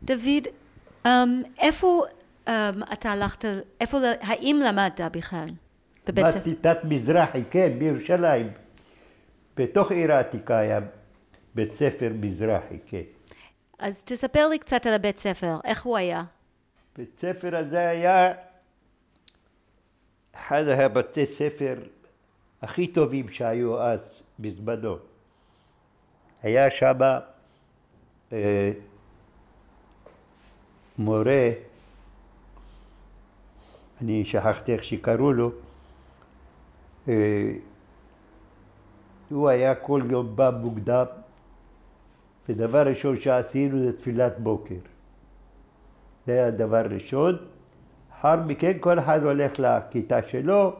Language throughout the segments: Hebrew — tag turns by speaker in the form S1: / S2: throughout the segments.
S1: דוד, איפה אתה הלכת, האם למדת בכלל? בבית ספר?
S2: למדתי תת מזרחי, כן, בירושלים. בתוך עיר העתיקה היה בית ספר מזרחי, כן.
S1: אז תספר לי קצת על הבית ספר, איך הוא היה?
S2: בית ספר הזה היה אחד הבתי ספר הכי טובים שהיו אז בזמנו. היה שם מורה, אני שכחתי איך שקראו לו, הוא היה כל יום בא מוקדם, ודבר ראשון שעשינו זה תפילת בוקר. זה היה דבר ראשון. אחר מכן כל אחד הולך לכיתה שלו,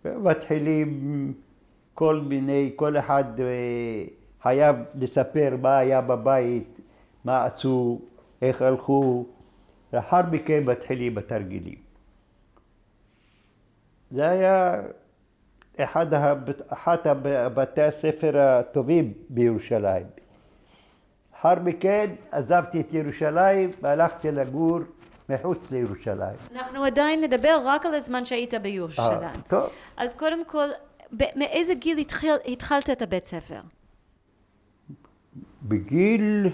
S2: ומתחילים כל מיני, כל אחד חייב לספר מה היה בבית, מה עשו, איך הלכו, לאחר מכן מתחילים בתרגילים. זה היה אחת הבתי הספר הטובים בירושלים. אחר מכן עזבתי את ירושלים והלכתי לגור מחוץ לירושלים.
S1: אנחנו עדיין נדבר רק על הזמן שהיית בירושלים.
S2: טוב.
S1: אז קודם כל, מאיזה גיל התחלת את הבית ספר?
S2: בגיל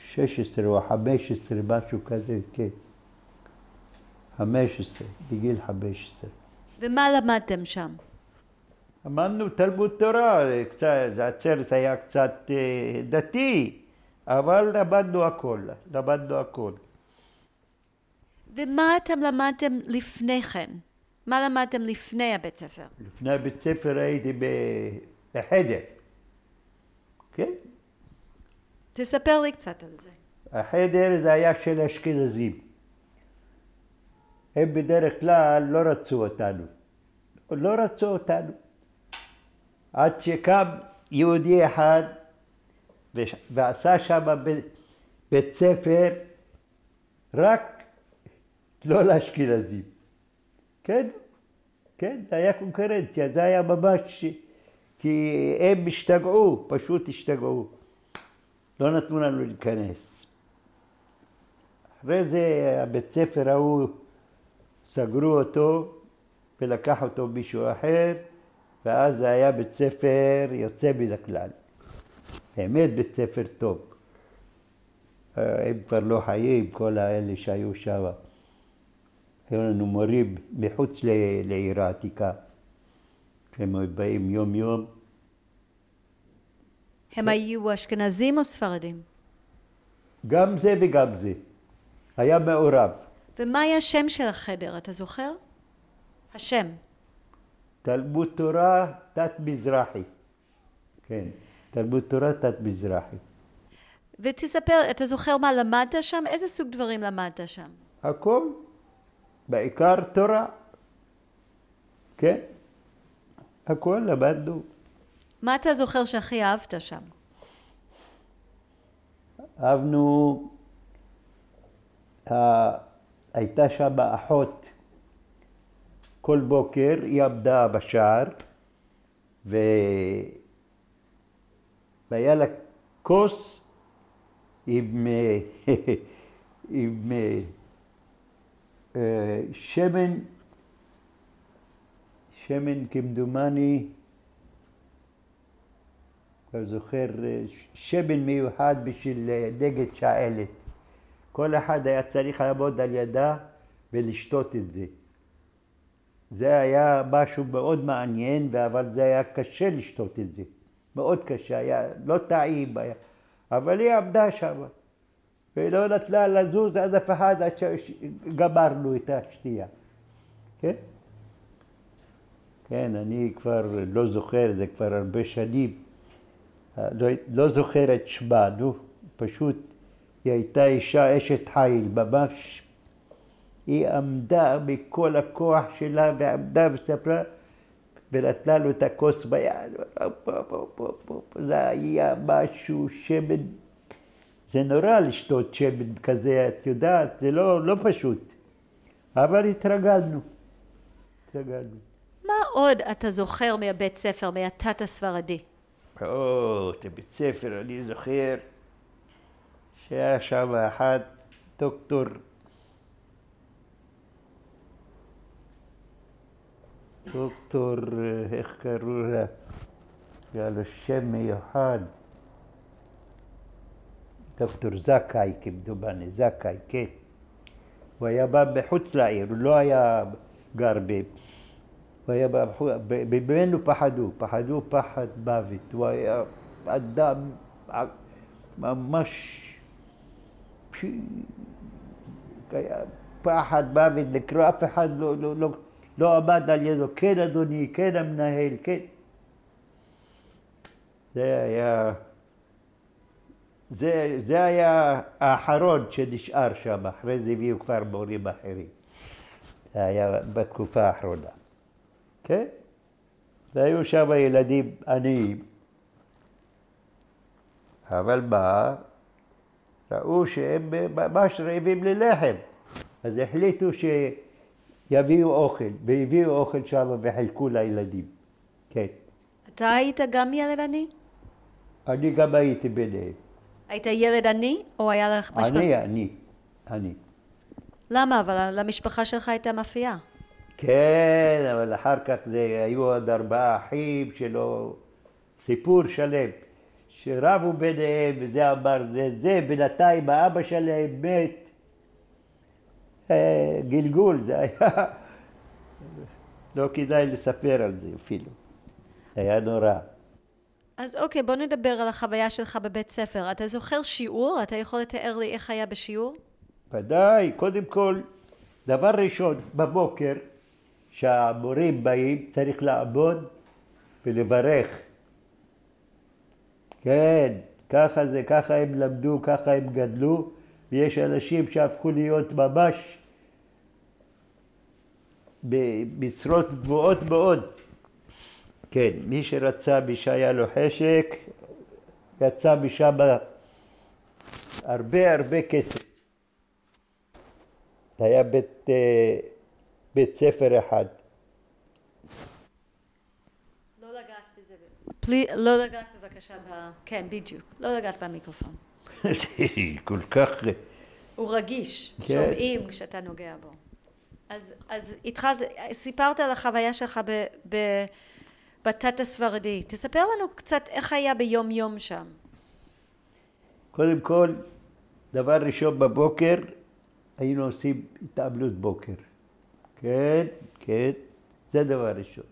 S2: 16 או 15, משהו כזה, כן. 15, בגיל 15.
S1: ומה למדתם שם?
S2: למדנו תלמוד תורה, העצרת היה קצת דתי, אבל למדנו הכל.
S1: ומה אתם למדתם לפני כן? מה למדתם לפני הבית ספר?
S2: לפני הבית ספר הייתי בחדר, כן?
S1: תספר לי קצת על זה.
S2: החדר זה היה של אשכנזים. הם בדרך כלל לא רצו אותנו. עד שקם יהודי אחד ועשה שם בית ספר רק לא לאשכנזים. כן, זה היה קונקורנציה, זה היה ממש, כי הם פשוט השתגעו. לא נתנו לנו להיכנס. אחרי זה הבית ספר ההוא סגרו אותו ולקח אותו מישהו אחר, ואז זה היה בית ספר יוצא מן הכלל. באמת בית ספר טוב. הם כבר לא חיים, כל האלה שהיו שם. היו לנו מורים מחוץ לעיר העתיקה, שהם באים יום יום.
S1: הם היו אשכנזים או ספרדים?
S2: גם זה וגם זה. היה מעורב.
S1: ומה היה השם של החדר, אתה זוכר? השם.
S2: תלמוד תורה תת מזרחי. כן, תלמוד תורה תת מזרחי.
S1: ותספר, אתה זוכר מה למדת שם? איזה סוג דברים למדת שם?
S2: הכל, בעיקר תורה. כן, הכל למדנו.
S1: מה אתה זוכר שהכי אהבת שם?
S2: אהבנו, הייתה שם אחות, כל בוקר היא עמדה בשער, והיה לה כוס עם שמן כמדומני, אני זוכר, שמן מיוחד בשביל נגד שעלת. כל אחד היה צריך לעמוד על ידה ולשתות את זה. זה היה משהו מאוד מעניין, אבל זה היה קשה לשתות את זה. מאוד קשה, היה לא טעים, אבל היא עמדה שם. ולא נתנה לזוז עד אף אחד עד שגמרנו את השתייה. כן? כן, אני כבר לא זוכר, זה כבר הרבה שנים. לא זוכר את שמה, פשוט היא הייתה אישה אשת חיל, ממש. היא עמדה בכל הכוח שלה ועמדה וספרה ונתנה לו את הכוס ביד. זה היה משהו, שמן. זה נורא לשתות שמן כזה, את יודעת, זה לא פשוט. אבל התרגלנו.
S1: מה עוד אתה זוכר מהבית ספר, מהתת הספרדי?
S2: את בית ספר, אני זוכר שהיה שם אחד דוקטור איך קראו לה? היה לו שם מיוחד. דוקטור זכאי, כמדומני, זכאי, כן. הוא היה בא מחוץ לעיר, הוא לא היה גר הוא היה בא, ממנו פחדו פחד מוות. הוא היה אדם ממש היה פחד מוות, לקרוא אף אחד לא עמד על ידו, כן אדוני, כן המנהל, כן. זה היה האחרון שנשאר שם, אחרי זה הביאו כבר מורים אחרים. זה היה בתקופה האחרונה. כן? והיו שם ילדים עניים. אבל מה? ראו שהם ממש רעבים ללחם. אז החליטו שיביאו אוכל, והביאו אוכל שם וחילקו לילדים. כן.
S1: אתה היית גם ילד עני?
S2: אני גם הייתי ביניהם.
S1: היית ילד עני או היה לך משפחה?
S2: אני.
S1: למה? אבל למשפחה שלך הייתה מאפייה.
S2: כן, אבל אחר כך היו עוד 4 אחים שלו, סיפור שלם, שרבו ביניהם וזה אמר זה, בינתיים האבא שלהם מת, גלגול, זה היה, לא כדאי לספר על זה אפילו, היה נורא.
S1: אז אוקיי, בוא נדבר על החוויה שלך בבית ספר. אתה זוכר שיעור? אתה יכול לתאר לי איך היה בשיעור?
S2: ודאי, קודם כל, דבר ראשון, בבוקר, שהמורים באים, צריך לעמוד ולברך. כן, ככה זה, ככה הם למדו, ככה הם גדלו, ויש אנשים שהפכו להיות ממש במשרות גבוהות מאוד. כן, מי שרצה שהיה לו חשק, יצא משם הרבה כסף. היה בית ספר אחד.
S1: לא לגעת בזה. לא לגעת בבקשה כן, בדיוק. לא לגעת במיקרופון.
S2: זה כל כך...
S1: הוא רגיש, שומעים כשאתה נוגע בו. אז סיפרת על החוויה שלך בתת הספרדי. תספר לנו קצת איך היה ביום יום שם.
S2: קודם כל, דבר ראשון בבוקר, היינו עושים התעמלות בוקר. כן, זה דבר ראשון.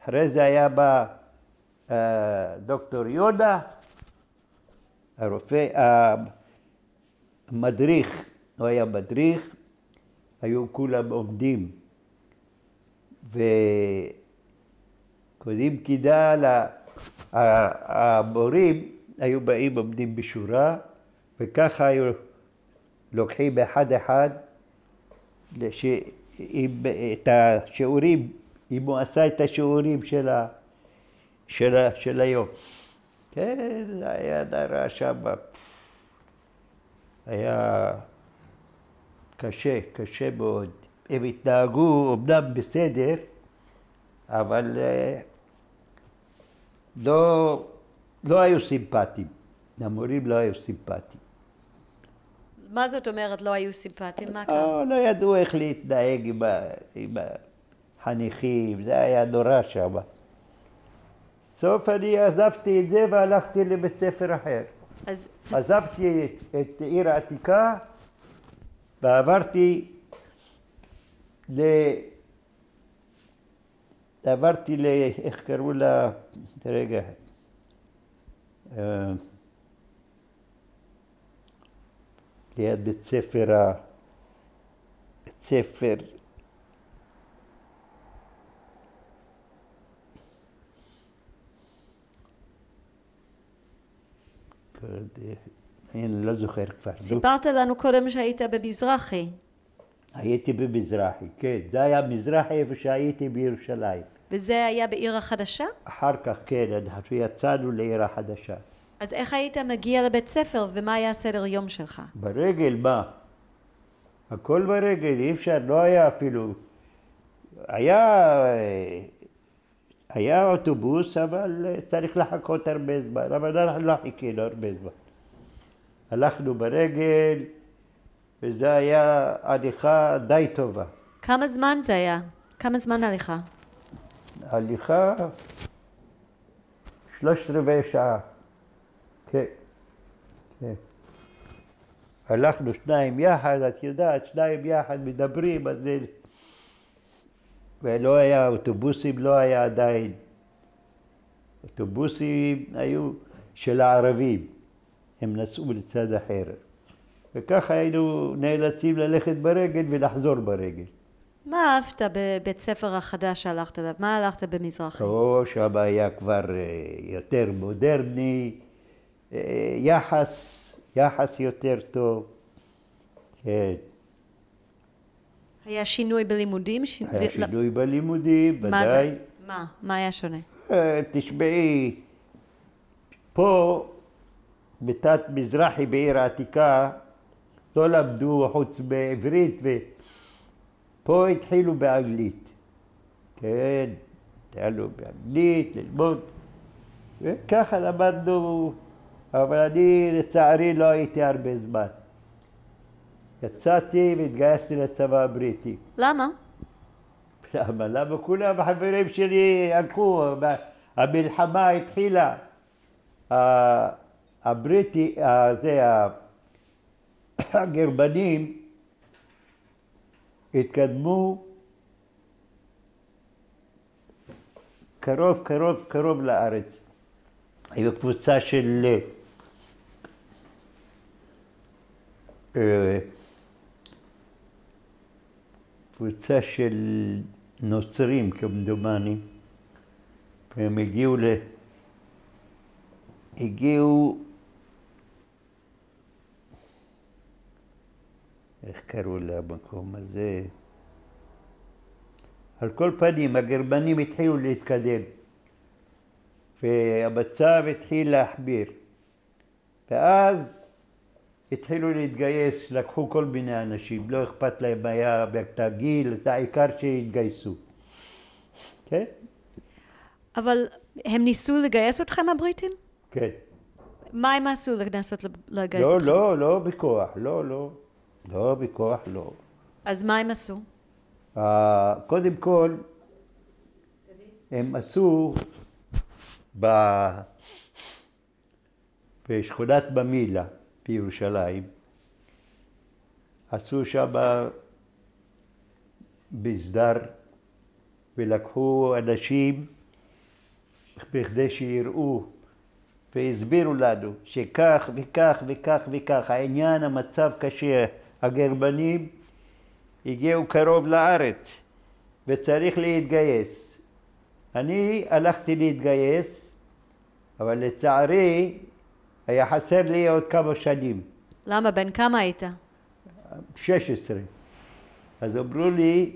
S2: אחרי זה היה בא דוקטור יהודה, הרופא, המדריך, הוא היה מדריך, היו כולם עומדים. וקודם כדאי המורים היו באים עומדים בשורה, וככה היו לוקחים אחד את השיעורים, אם הוא עשה את השיעורים של היום. כן, זה היה נראה שם, היה קשה מאוד. הם התנהגו אמנם בסדר, אבל לא היו סימפטיים. המורים לא היו סימפטיים.
S1: מה זאת אומרת לא היו סימפטיים? מה קרה?
S2: לא ידעו איך להתנהג עם החניכים, זה היה נורא שם. סוף אני עזבתי את זה והלכתי לבית ספר אחר. עזבתי את עיר העתיקה ועברתי איך קראו לה, רגע, ליד בית ספר, אני לא זוכר כבר.
S1: סיפרת לנו קודם שהיית במזרחי.
S2: הייתי במזרחי, כן. זה היה מזרחי איפה שהייתי בירושלים.
S1: וזה היה בעיר החדשה?
S2: אחר כך, כן, אנחנו יצאנו לעיר החדשה.
S1: אז איך היית מגיע לבית ספר ומה היה סדר יום שלך?
S2: ברגל, מה? הכל ברגל, אי אפשר, לא היה אפילו. היה היה אוטובוס, אבל צריך לחכות הרבה זמן, אבל אנחנו לא חיכינו הרבה זמן. הלכנו ברגל, וזה היה הליכה די טובה.
S1: כמה זמן זה היה? כמה זמן הליכה?
S2: הליכה 3/4 שעה. כן, כן. הלכנו שניים יחד, את יודעת, שניים יחד מדברים, אז זה... ולא היה אוטובוסים, לא היה עדיין. אוטובוסים היו של הערבים, הם נסעו לצד אחר. וככה היינו נאלצים ללכת ברגל ולחזור ברגל.
S1: מה אהבת בבית ספר החדש שהלכת אליו? מה הלכת במזרחי?
S2: שם היה כבר יותר מודרני, יחס יותר טוב. כן.
S1: היה שינוי בלימודים?
S2: היה שינוי בלימודים, ודאי.
S1: מה? מה היה שונה?
S2: תשמעי, פה בתת מזרחי בעיר העתיקה לא למדו חוץ בעברית, ופה התחילו באנגלית. כן, התחילו באנגלית ללמוד, וככה למדנו, אבל אני לצערי לא הייתי הרבה זמן. יצאתי והתגייסתי לצבא הבריטי.
S1: למה?
S2: למה כולם החברים שלי הלכו, המלחמה התחילה. הבריטי, הגרמנים התקדמו קרוב לארץ. היו קבוצה של נוצרים כמדומני, והם הגיעו איך קראו למקום הזה? על כל פנים, הגרמנים התחילו להתקדם, והמצב התחיל להחמיר. ואז התחילו להתגייס, לקחו כל מיני אנשים, לא אכפת להם היה בתגיל, את העיקר שהתגייסו. כן?
S1: אבל הם ניסו לגייס אתכם הבריטים?
S2: כן.
S1: מה הם עשו לנסות לגייס אתכם?
S2: לא בכוח, לא בכוח, לא.
S1: אז מה הם עשו?
S2: קודם כל, הם עשו בשכונת במילה בירושלים, עשו שם בסדר ולקחו אנשים בכדי שיראו והסבירו לנו שכך וכך וכך וכך העניין, המצב קשה, הגרמנים הגיעו קרוב לארץ וצריך להתגייס. אני הלכתי להתגייס, אבל לצערי היה חסר לי עוד כמה שנים.
S1: למה? בן כמה היית?
S2: 16. אז אמרו לי,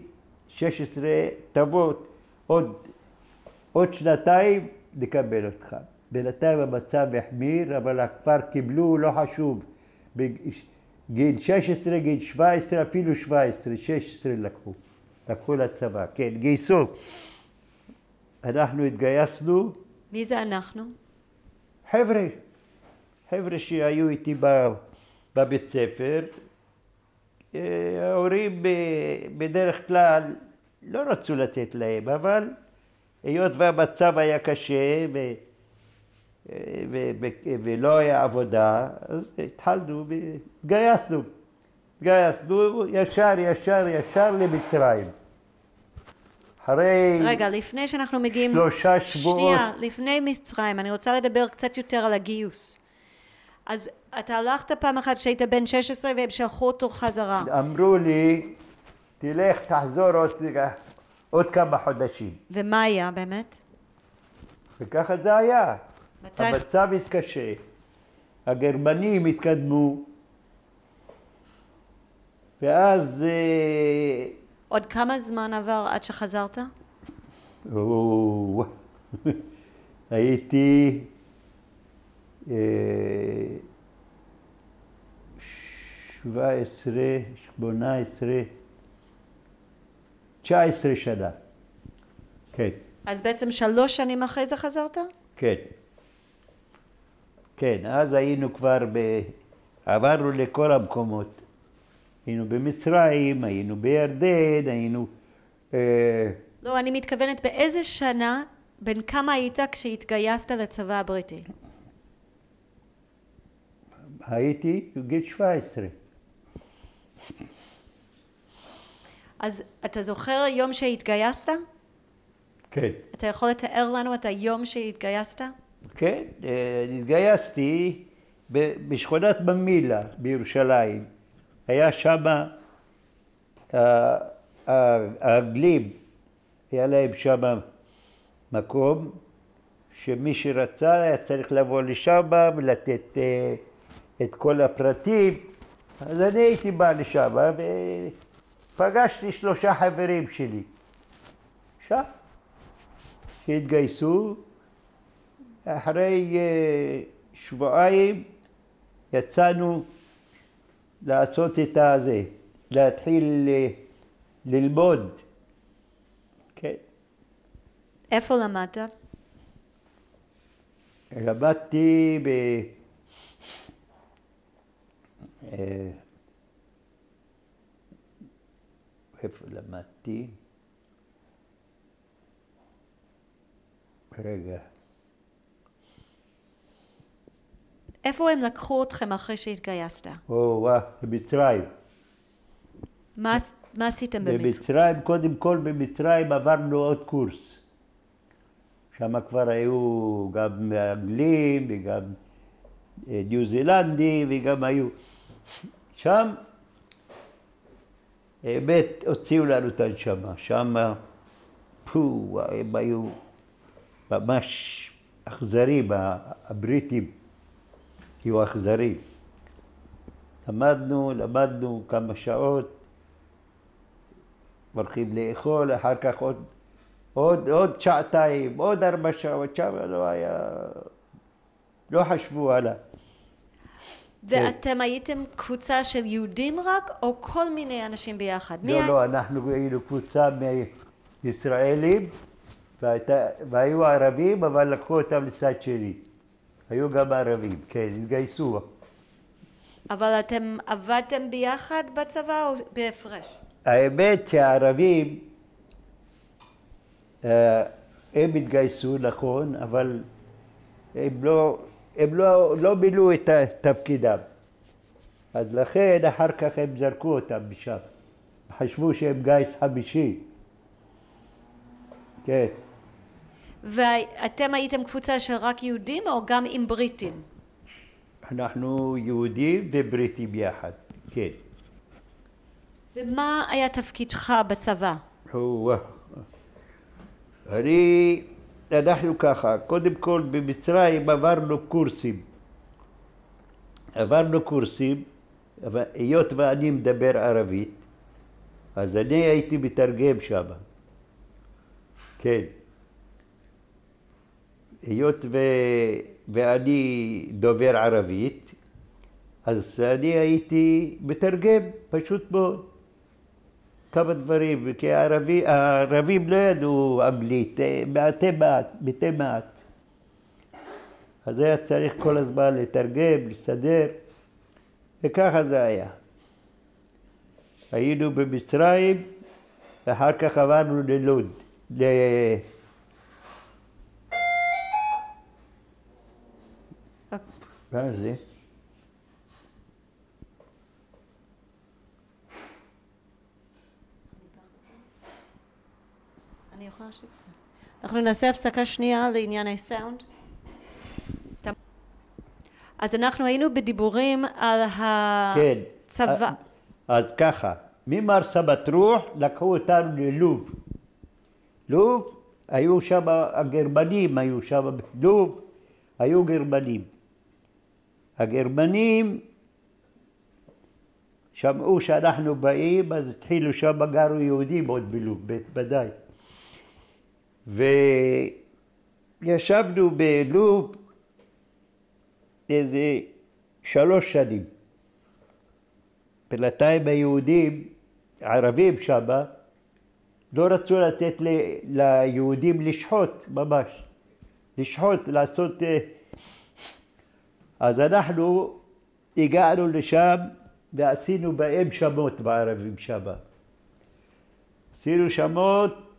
S2: 16 תבוא עוד שנתיים נקבל אותך. בינתיים המצב החמיר, אבל הכפר קיבלו, לא חשוב. בגיל 16, גיל 17, אפילו 17, 16 לקחו לצבא, כן, גייסו. אנחנו התגייסנו.
S1: מי זה אנחנו?
S2: חבר'ה שהיו איתי בבית ספר. ההורים בדרך כלל לא רצו לתת להם, אבל היות והמצב היה קשה ולא היה עבודה, אז התחלנו והתגייסנו. ישר למצרים.
S1: רגע, לפני שאנחנו מגיעים...
S2: 3 שבועות.
S1: שנייה, לפני מצרים, אני רוצה לדבר קצת יותר על הגיוס. אז אתה הלכת פעם אחת שהיית בן 16 והם שלחו אותו חזרה.
S2: אמרו לי, תלך, תחזור עוד כמה חודשים.
S1: ומה היה באמת?
S2: וככה זה היה. המצב התקשה. הגרמנים התקדמו. ואז...
S1: עוד כמה זמן עבר עד שחזרת?
S2: הייתי 17, 18, 19 שנה. כן.
S1: אז בעצם 3 שנים אחרי זה חזרת?
S2: כן. כן, אז היינו כבר עברנו לכל המקומות. היינו במצרים, היינו בירדן, היינו...
S1: לא, אני מתכוונת באיזה שנה, בין כמה היית כשהתגייסת לצבא הבריטי?
S2: הייתי בגיל 17.
S1: אז אתה זוכר יום שהתגייסת?
S2: כן.
S1: אתה יכול לתאר לנו את היום שהתגייסת?
S2: כן, התגייסתי בשכונת ממילא בירושלים. היה שם האנגלים, היה להם שם מקום שמי שרצה היה צריך לבוא לשם ולתת את כל הפרטים. אז אני הייתי בא לשם ופגשתי 3 חברים שלי שם שהתגייסו. אחרי שבועיים יצאנו לעשות את הזה, להתחיל ללמוד. כן.
S1: איפה למדת?
S2: למדתי איפה למדתי? רגע.
S1: איפה הם לקחו אתכם אחרי שהתגייסת?
S2: במצרים.
S1: מה עשיתם במצרים?
S2: במצרים, קודם כל במצרים עברנו עוד קורס. שם כבר היו גם אנגלים וגם ניו זילנדים וגם היו... שם, באמת הוציאו לנו את הנשמה. שם, הם היו ממש אכזרים, הבריטים. היו אכזרים. למדנו כמה שעות, הולכים לאכול, אחר כך עוד שעתיים, עוד 4 שעות, שם לא היה, לא חשבו עליו.
S1: ואתם הייתם קבוצה של יהודים רק, או כל מיני אנשים ביחד?
S2: לא, אנחנו היינו קבוצה מישראלים, והיו ערבים, אבל לקחו אותם לצד שלי. היו גם ערבים, כן, התגייסו.
S1: אבל אתם עבדתם ביחד בצבא או בהפרש?
S2: האמת שהערבים, הם התגייסו, נכון, אבל הם לא מילאו את תפקידם. אז לכן אחר כך הם זרקו אותם משם. חשבו שהם גיס חמישי. כן.
S1: ואתם הייתם קבוצה של רק יהודים או גם עם בריטים?
S2: אנחנו יהודים ובריטים יחד, כן.
S1: ומה היה תפקידך בצבא?
S2: אנחנו ככה, קודם כל במצרים עברנו קורסים, היות ואני מדבר ערבית, אז אני הייתי מתרגם שם, כן. היות ואני דובר ערבית, אז אני הייתי מתרגם פשוט מאוד כמה דברים, כי הערבים לא ידעו אנגלית, מתי מעט. אז היה צריך כל הזמן לתרגם, לסדר, וככה זה היה. היינו במצרים, ואחר כך עברנו ללוד, מה זה?
S1: אני יכולה להשאיר את זה. אנחנו נעשה הפסקה שנייה לענייני סאונד. אז אנחנו היינו בדיבורים על הצבא.
S2: כן, אז ככה, ממרסה בטרוח לקחו אותנו ללוב. לוב, היו שם הגרמנים, בלוב, היו גרמנים. הגרמנים שמעו שאנחנו באים, אז התחילו שם, גרו יהודים עוד בלוב, ודאי. וישבנו בלוב איזה 3 שנים. בינתיים היהודים, הערבים שם, לא רצו לתת ליהודים לשחוט, ממש. לשחוט, לעשות... אז אנחנו הגענו לשם ועשינו בהם שמות בערבים שם. עשינו שמות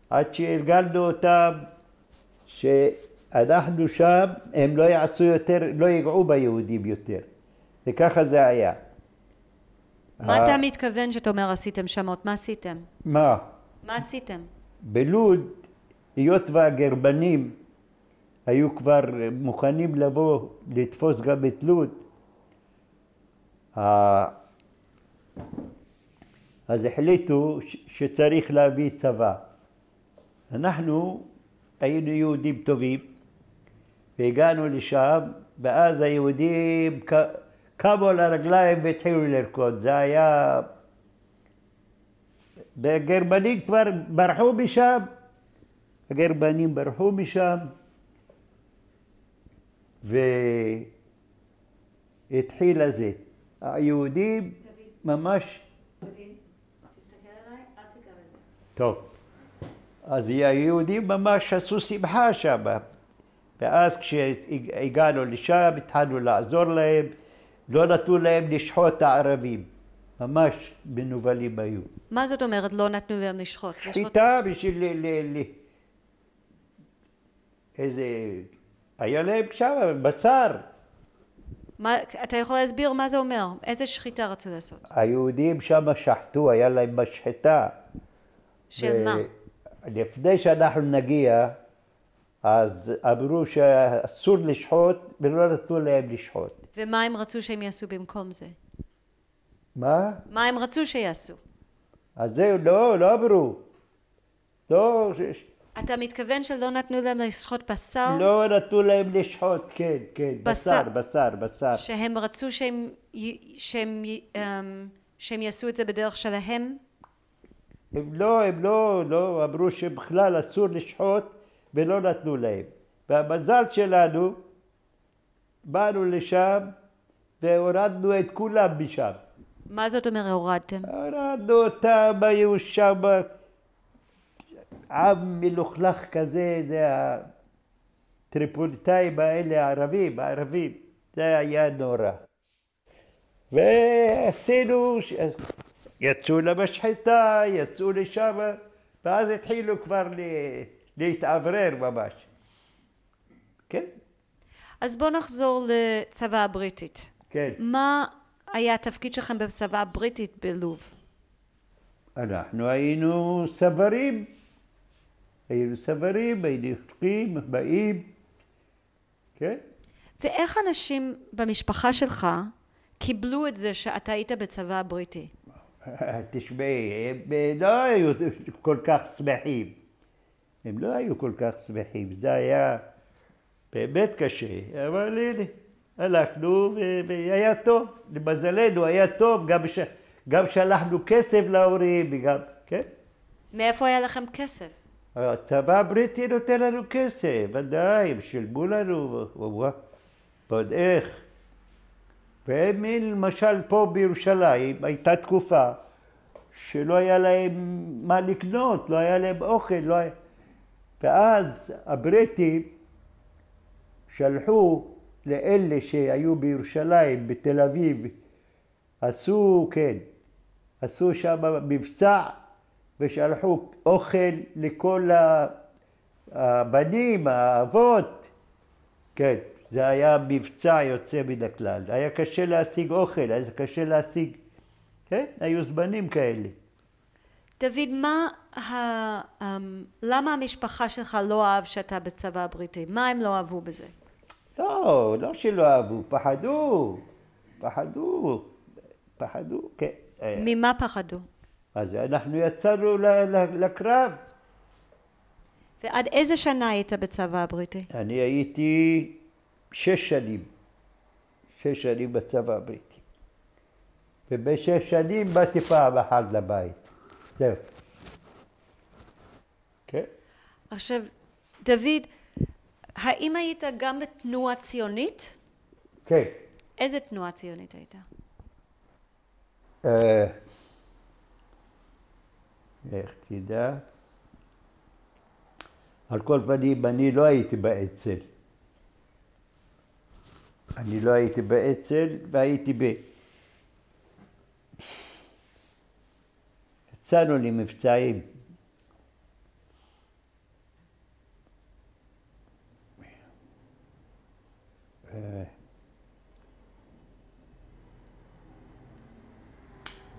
S2: עד שהרגלנו אותם שאנחנו שם, הם לא יעשו יותר, לא יגעו ביהודים יותר. וככה זה היה.
S1: מה אתה מתכוון שאתה אומר עשיתם שמות? מה עשיתם?
S2: מה?
S1: מה עשיתם?
S2: בלוד, היות והגרמנים היו כבר מוכנים לבוא לתפוס גם את לוד, אז החליטו שצריך להביא צבא. אנחנו היינו יהודים טובים והגענו לשם, ואז היהודים קמו על הרגליים והתחילו לרקוד. זה היה... והגרמנים כבר ברחו משם, הגרמנים ברחו משם, והתחיל הזה. היהודים ממש...
S1: תסתכל עליי, אל תיגע בזה.
S2: טוב. אז היהודים ממש עשו שמחה שם. ואז כשהגענו לשם, התחלנו לעזור להם, לא נתנו להם לשחוט הערבים. ממש מנוולים היו.
S1: מה זאת אומרת לא נתנו להם לשחוט?
S2: שחיטה בשביל איזה... היה להם שם בשר.
S1: אתה יכול להסביר מה זה אומר? איזה שחיטה רצו לעשות?
S2: היהודים שם שחטו, היה להם משחטה.
S1: של מה?
S2: לפני שאנחנו נגיע, אז אמרו שאסור לשחוט ולא נתנו להם לשחוט.
S1: ומה הם רצו שהם יעשו במקום זה?
S2: מה?
S1: מה הם רצו שיעשו?
S2: אז זהו, לא אמרו. לא...
S1: אתה מתכוון שלא נתנו להם לשחוט בשר?
S2: לא נתנו להם לשחוט, כן, כן. בשר.
S1: שהם רצו שהם יעשו את זה בדרך שלהם?
S2: הם לא, אמרו שבכלל אסור לשחוט ולא נתנו להם. והמזל שלנו, באנו לשם והורדנו את כולם משם.
S1: מה זאת אומרת הורדתם?
S2: הורדנו אותם, היו שם עם מלוכלך כזה, זה הטריפוליטאים האלה, הערבים, זה היה נורא. ועשינו, יצאו למשחטה, יצאו לשם, ואז התחילו כבר להתאוורר ממש. כן?
S1: אז בוא נחזור לצבא הבריטית.
S2: כן.
S1: מה היה התפקיד שלכם בצבא הבריטית בלוב?
S2: אנחנו היינו סברים. היינו הולכים, באים. כן?
S1: ואיך אנשים במשפחה שלך קיבלו את זה שאתה היית בצבא הבריטי?
S2: תשמעי, הם לא היו כל כך שמחים. הם לא היו כל כך שמחים. זה היה באמת קשה. אבל הנה, הלכנו והיה טוב. למזלנו היה טוב. גם שלחנו כסף להורים וגם, כן?
S1: מאיפה היה לכם כסף?
S2: הצבא הבריטי נותן לנו כסף, ודאי, הם שילמו לנו, ועוד איך. והם למשל פה בירושלים, הייתה תקופה שלא היה להם מה לקנות, לא היה להם אוכל, לא היה... ואז הבריטים שלחו לאלה שהיו בירושלים, בתל אביב, עשו שם מבצע, ושלחו אוכל לכל הבנים, האבות. כן, זה היה מבצע יוצא מן הכלל. היה קשה להשיג אוכל, היה קשה להשיג... כן, היו זמנים כאלה.
S1: דוד, למה המשפחה שלך לא אהב שאתה בצבא הבריטי? מה הם לא אהבו בזה?
S2: לא שלא אהבו, פחדו, כן.
S1: ממה פחדו?
S2: אז אנחנו יצאנו לקרב.
S1: ועד איזה שנה היית בצבא הבריטי?
S2: אני הייתי 6 שנים. 6 שנים בצבא הבריטי. וב6 שנים באתי פעם אחת לבית. זהו. כן?
S1: עכשיו, דוד, האם היית גם בתנועה ציונית?
S2: כן.
S1: איזה תנועה ציונית הייתה?
S2: איך תדע? על כל פנים, אני לא הייתי באצ"ל. אני לא הייתי באצ"ל, והייתי יצאנו למבצעים.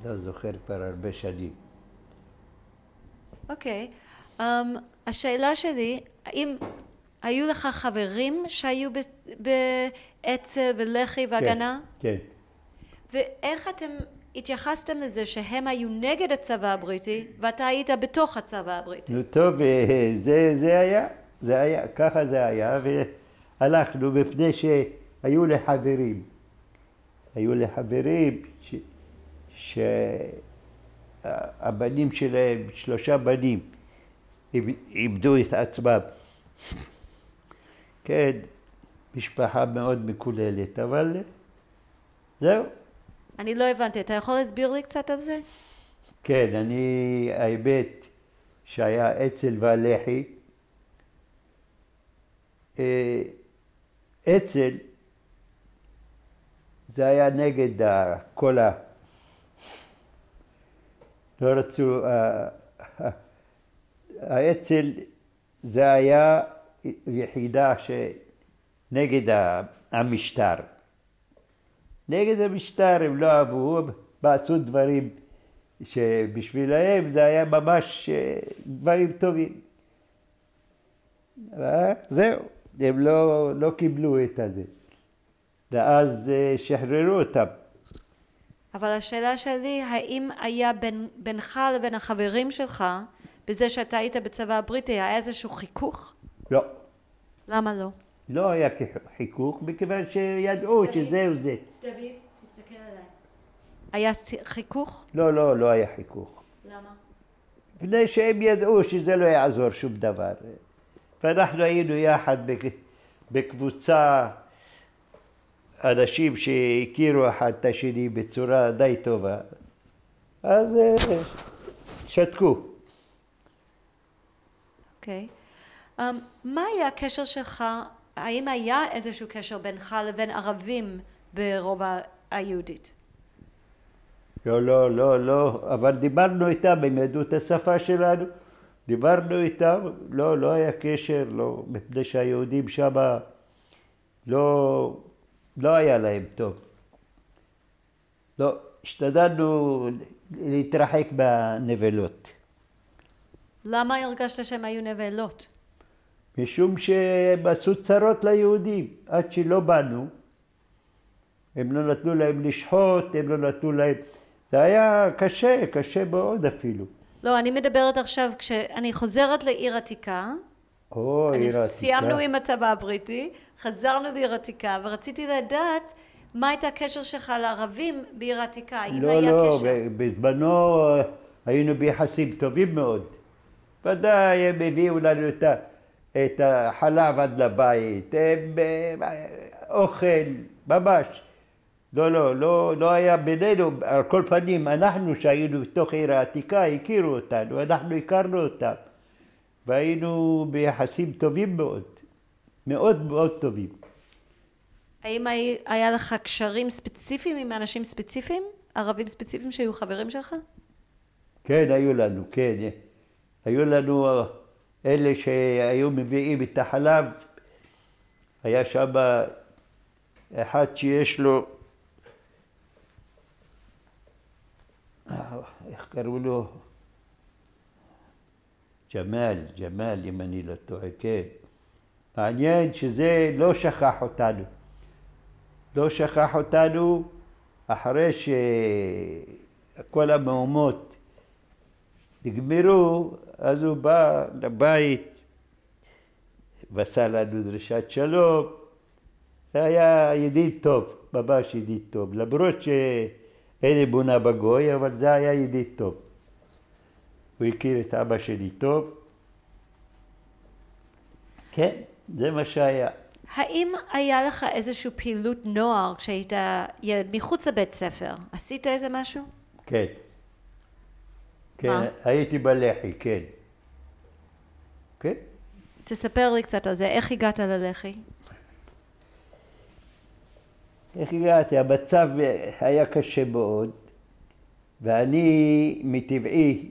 S2: לא זוכר כבר הרבה שנים.
S1: אוקיי. השאלה שלי, האם היו לך חברים שהיו באצ"ל ולח"י והגנה?
S2: כן.
S1: ואיך אתם התייחסתם לזה שהם היו נגד הצבא הבריטי ואתה היית בתוך הצבא הבריטי?
S2: נו טוב, זה היה, ככה זה היה, והלכנו מפני שהיו לחברים. היו לחברים שהבנים שלהם, 3 בנים, איבדו את עצמם. כן, משפחה מאוד מקוללת, אבל זהו.
S1: אני לא הבנתי, אתה יכול להסביר לי קצת על זה?
S2: כן, האמת שהיה אצ"ל והלח"י. אצ"ל זה היה נגד כל לא רצו, האצ"ל זה היה יחידה שנגד המשטר. נגד המשטר הם לא אהבו, ועשו דברים שבשבילהם זה היה ממש דברים טובים. זהו, הם לא קיבלו את זה. ואז שחררו אותם.
S1: אבל השאלה שלי, האם היה בינך לבין החברים שלך, בזה שאתה היית בצבא הבריטי, היה איזשהו חיכוך?
S2: לא.
S1: למה לא?
S2: לא היה חיכוך, מכיוון שידעו שזהו זה.
S1: דוד, תסתכל עליי. היה חיכוך?
S2: לא היה חיכוך.
S1: למה?
S2: מפני שהם ידעו שזה לא יעזור שום דבר. ואנחנו היינו יחד בקבוצה, אנשים שהכירו אחד את השני בצורה די טובה. אז שתקו.
S1: אוקיי. מה היה הקשר שלך, האם היה איזשהו קשר בינך לבין ערבים ברובע היהודית?
S2: לא, אבל דיברנו איתם, הם ידעו את השפה שלנו, דיברנו איתם, לא היה קשר, לא, מפני שהיהודים שם לא היה להם טוב. לא, השתדלנו להתרחק בנבלות.
S1: למה הרגשת שהם היו נבלות?
S2: משום שהם עשו צרות ליהודים, עד שלא באנו. הם לא נתנו להם לשחוט, הם לא נתנו להם... זה היה קשה מאוד אפילו.
S1: לא, אני מדברת עכשיו כשאני חוזרת לעיר עתיקה.
S2: עיר עתיקה.
S1: סיימנו עם הצבא הבריטי, חזרנו לעיר עתיקה, ורציתי לדעת מה הייתה הקשר שלך לערבים בעיר עתיקה, אם היה קשר.
S2: בזמנו היינו ביחסים טובים מאוד. ודאי הם הביאו לנו את החלב עד לבית, אוכל, ממש. לא היה בינינו, על כל פנים, אנחנו שהיינו בתוך עיר העתיקה, הכירו אותנו, אנחנו הכרנו אותם. והיינו ביחסים טובים מאוד, מאוד טובים.
S1: האם היה לך קשרים ספציפיים עם אנשים ספציפיים? ערבים ספציפיים שהיו חברים שלך?
S2: כן, היו לנו, כן. היו לנו אלה שהיו מביאים את החלב. היה שם אחד שיש לו, איך קראו לו? ג'מאל, אם אני לא טועה, כן. מעניין שזה לא שכח אותנו. לא שכח אותנו אחרי שכל המהומות נגמרו, אז הוא בא לבית ועשה לנו דרישת שלום. זה היה ידיד טוב, ממש ידיד טוב. למרות שאין אמונה בגוי, אבל זה היה ידיד טוב. הוא הכיר את אבא שלי טוב. כן, זה מה שהיה.
S1: האם היה לך איזושהי פעילות נוער כשהיית ילד מחוץ לבית ספר? עשית איזה משהו?
S2: כן. כן,
S1: מה?
S2: הייתי בלח"י, כן. כן?
S1: תספר לי קצת על זה, איך הגעת ללח"י?
S2: איך הגעתי? המצב היה קשה מאוד, ואני מטבעי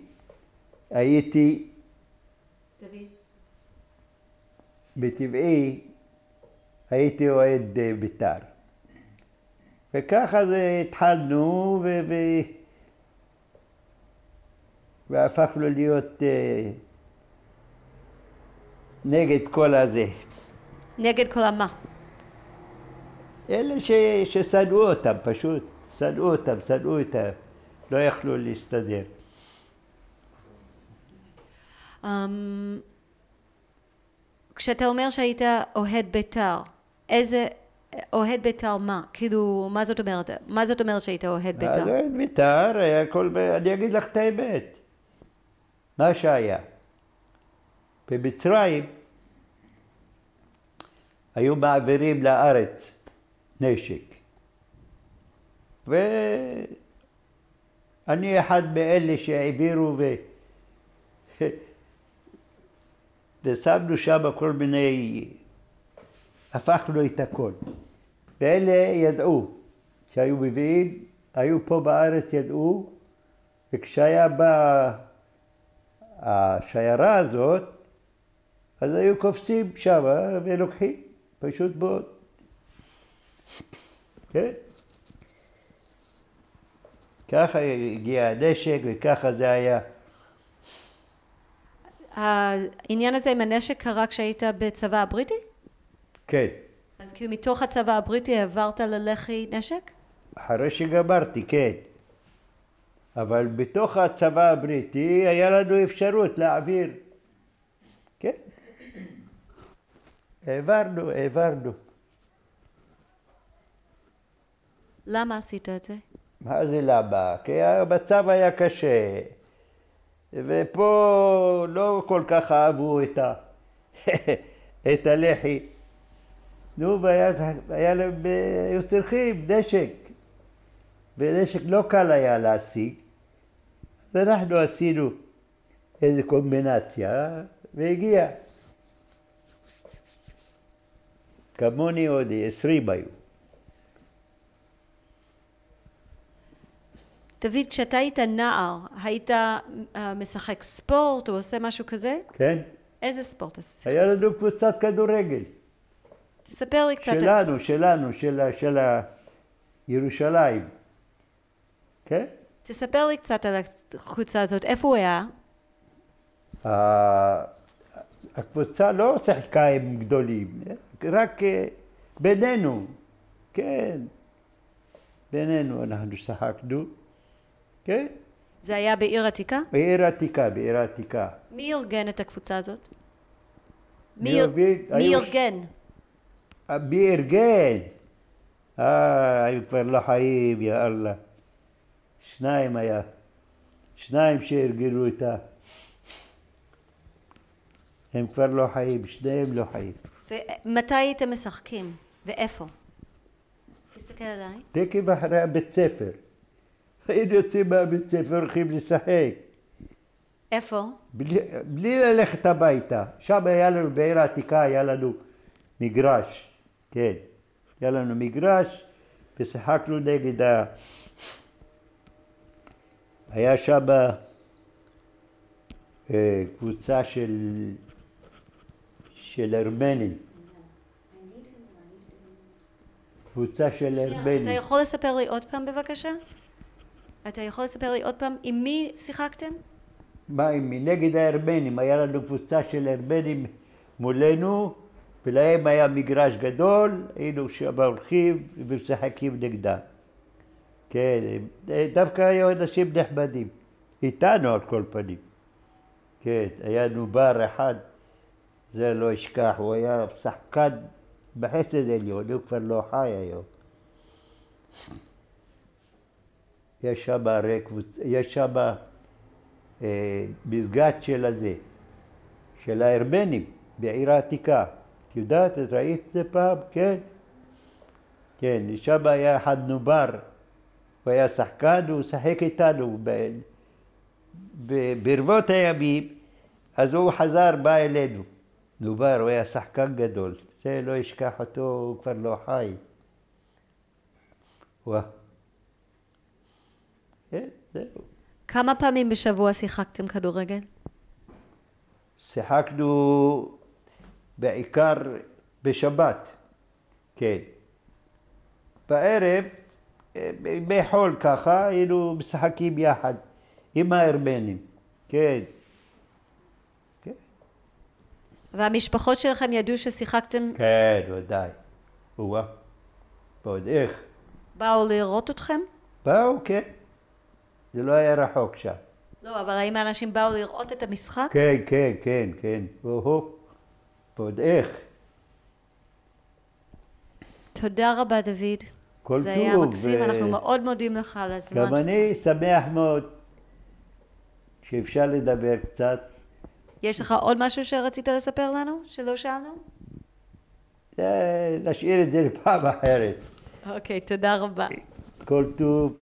S2: הייתי, בטבעי הייתי אוהד בית"ר. וככה זה התחלנו והפכנו להיות נגד כל הזה.
S1: נגד כל המה?
S2: אלה ששנאו אותם, פשוט שנאו אותם, לא יכלו להסתדר.
S1: כשאתה אומר שהיית אוהד בית"ר, איזה אוהד בית"ר מה? כאילו, מה זאת אומרת? מה זאת אומרת שהיית אוהד בית"ר?
S2: אוהד בית"ר היה אני אגיד לך את האמת, מה שהיה. במצרים היו מעבירים לארץ נשק. ואני אחד מאלה שהעבירו ושמנו שם כל מיני, הפכנו את הכל. ואלה ידעו שהיו מביאים, היו פה בארץ ידעו, וכשהיה בא השיירה הזאת, אז היו קופצים שם ולוקחים, פשוט מאוד. כן? ככה הגיע הנשק וככה זה היה.
S1: העניין הזה עם הנשק קרה כשהיית בצבא הבריטי?
S2: כן.
S1: אז כאילו מתוך הצבא הבריטי העברת ללח"י נשק?
S2: אחרי שגמרתי, כן. אבל בתוך הצבא הבריטי היה לנו אפשרות להעביר. כן. העברנו.
S1: למה עשית את זה?
S2: מה זה למה? כי המצב היה קשה. ופה לא כל כך אהבו את הלח"י. נו, היו צריכים נשק. ונשק לא קל היה להשיג. אז אנחנו עשינו איזו קומבינציה והגיע. כמוני עוד 20 היו.
S1: דוד, כשאתה היית נער, היית משחק ספורט או עושה משהו כזה?
S2: כן.
S1: איזה ספורט עשית?
S2: היה לנו קבוצת כדורגל.
S1: תספר לי קצת.
S2: שלנו, של ירושלים. כן?
S1: תספר לי קצת על הקבוצה הזאת. איפה הוא היה?
S2: הקבוצה לא שיחקה עם גדולים, רק בינינו. כן. בינינו אנחנו שחקנו. כן?
S1: זה היה בעיר עתיקה?
S2: בעיר עתיקה.
S1: מי ארגן את הקבוצה הזאת?
S2: מי
S1: ארגן?
S2: מי ארגן? היו כבר לא חיים, יא אללה. שניים שארגנו אותה. הם כבר לא חיים, שניהם לא חיים.
S1: ומתי הייתם משחקים? ואיפה? תסתכל עליי.
S2: תקף אחרי הבית ספר. היינו יוצאים מהבית ספר, הולכים לשחק.
S1: איפה?
S2: בלי ללכת הביתה. שם היה לנו, בעיר העתיקה היה לנו מגרש. כן. היה לנו מגרש, ושיחקנו נגד היה שם קבוצה של ארמנים. קבוצה של ארמנים.
S1: אתה יכול לספר לי עוד פעם בבקשה? עם מי שיחקתם?
S2: מה עם מי? נגד הארמנים. היה לנו קבוצה של ארמנים מולנו, ולהם היה מגרש גדול, היינו שם הולכים ומשחקים נגדם. כן, דווקא היו אנשים נחמדים. איתנו על כל פנים. כן, היה נובר אחד, זה לא אשכח, הוא היה שחקן בחסד עליון, הוא כבר לא חי היום. יש שם מסגד של הארמנים בעיר העתיקה. את יודעת, את ראית את זה פעם? כן. כן, שם היה אחד נובר, הוא היה שחקן, הוא שחק איתנו ברבות הימים, אז הוא חזר, בא אלינו. דובר, הוא היה שחקן גדול. זה לא ישכח אותו, הוא כבר לא חי. וואה. כן, זהו.
S1: כמה פעמים בשבוע שיחקתם כדורגל?
S2: שיחקנו בעיקר בשבת, כן. בערב, בימי חול ככה, היינו משחקים יחד עם הארמנים, כן. כן,
S1: והמשפחות שלכם ידעו ששיחקתם?
S2: כן, ודאי. וואה, ועוד איך.
S1: באו לראות אתכם?
S2: באו, כן. זה לא היה רחוק שם.
S1: לא, אבל האם האנשים באו לראות את המשחק?
S2: כן, כן, כן, כן. ועוד איך.
S1: תודה רבה, דוד.
S2: כל
S1: זה היה
S2: טוב,
S1: מקסים, אנחנו מאוד מודים לך על הזמן שלך.
S2: גם אני שמח מאוד שאפשר לדבר קצת.
S1: יש לך עוד משהו שרצית לספר לנו, שלא שאלנו?
S2: נשאיר את זה לפעם אחרת.
S1: אוקיי, תודה רבה.
S2: כל טוב.